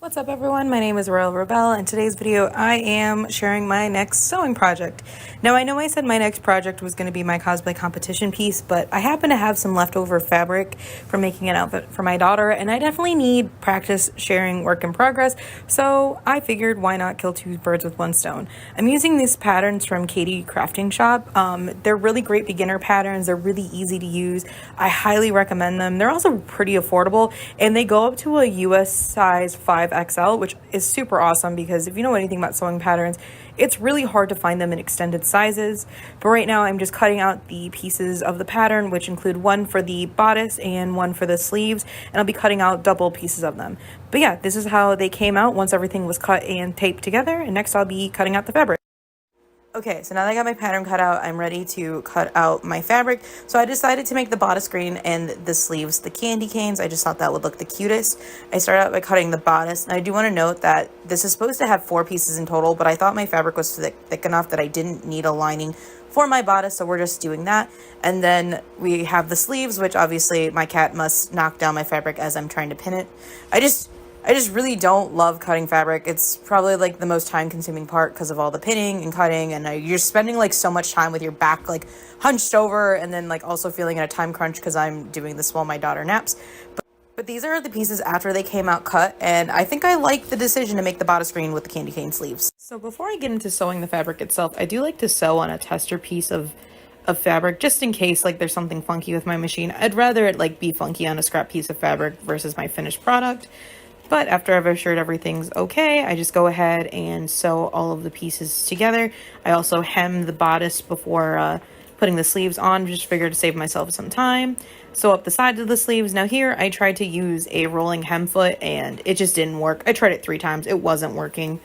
What's up everyone, my name is Royal Rebel and today's video I am sharing my next sewing project. Now I know I said my next project was going to be my cosplay competition piece, but I happen to have some leftover fabric from making an outfit for my daughter and I definitely need practice sharing work in progress, so I figured why not kill two birds with one stone. I'm using these patterns from Katie Crafting Shop. They're really great beginner patterns, they're really easy to use, I highly recommend them. They're also pretty affordable and they go up to a US size 5XL, which is super awesome because if you know anything about sewing patterns, it's really hard to find them in extended sizes. But right now I'm just cutting out the pieces of the pattern, which include one for the bodice and one for the sleeves, and I'll be cutting out double pieces of them. But yeah, this is how they came out once everything was cut and taped together, and next I'll be cutting out the fabric. Okay, so now that I got my pattern cut out, I'm ready to cut out my fabric. So I decided to make the bodice green and the sleeves the candy canes. I just thought that would look the cutest. I started out by cutting the bodice, and I do want to note that this is supposed to have 4 pieces in total, but I thought my fabric was thick enough that I didn't need a lining for my bodice, so we're just doing that. And then we have the sleeves, which obviously my cat must knock down my fabric as I'm trying to pin it. I just really don't love cutting fabric. It's probably like the most time consuming part because of all the pinning and cutting, and you're spending like so much time with your back like hunched over, and then like also feeling in a time crunch because I'm doing this while my daughter naps. But these are the pieces after they came out cut, and I think I like the decision to make the bodice green with the candy cane sleeves. So before I get into sewing the fabric itself, I do like to sew on a tester piece of fabric just in case like there's something funky with my machine. I'd rather it like be funky on a scrap piece of fabric versus my finished product. But after I've assured everything's okay, I just go ahead and sew all of the pieces together. I also hem the bodice before putting the sleeves on, just figured to save myself some time. Sew up the sides of the sleeves. Now here I tried to use a rolling hem foot and it just didn't work. I tried it 3 times, it wasn't working.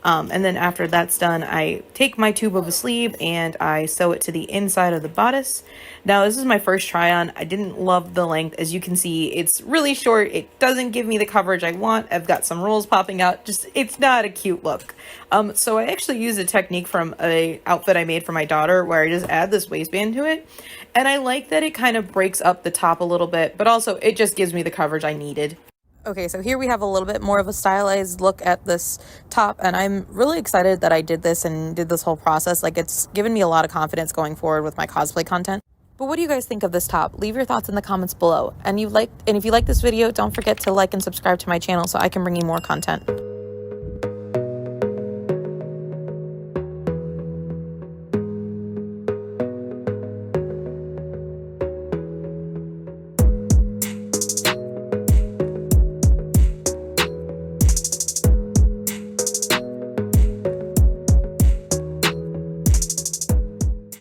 And then after that's done, I take my tube of a sleeve and I sew it to the inside of the bodice. Now this is my first try on. I didn't love the length. As you can see, it's really short. It doesn't give me the coverage I want. I've got some rolls popping out. Just, it's not a cute look. So I actually use a technique from an outfit I made for my daughter where I just add this waistband to it. And I like that it kind of breaks up the top a little bit, but also it just gives me the coverage I needed. Okay, so here we have a little bit more of a stylized look at this top, and I'm really excited that I did this and did this whole process. Like, it's given me a lot of confidence going forward with my cosplay content. But what do you guys think of this top? Leave your thoughts in the comments below. And if you like this video, don't forget to like and subscribe to my channel so I can bring you more content.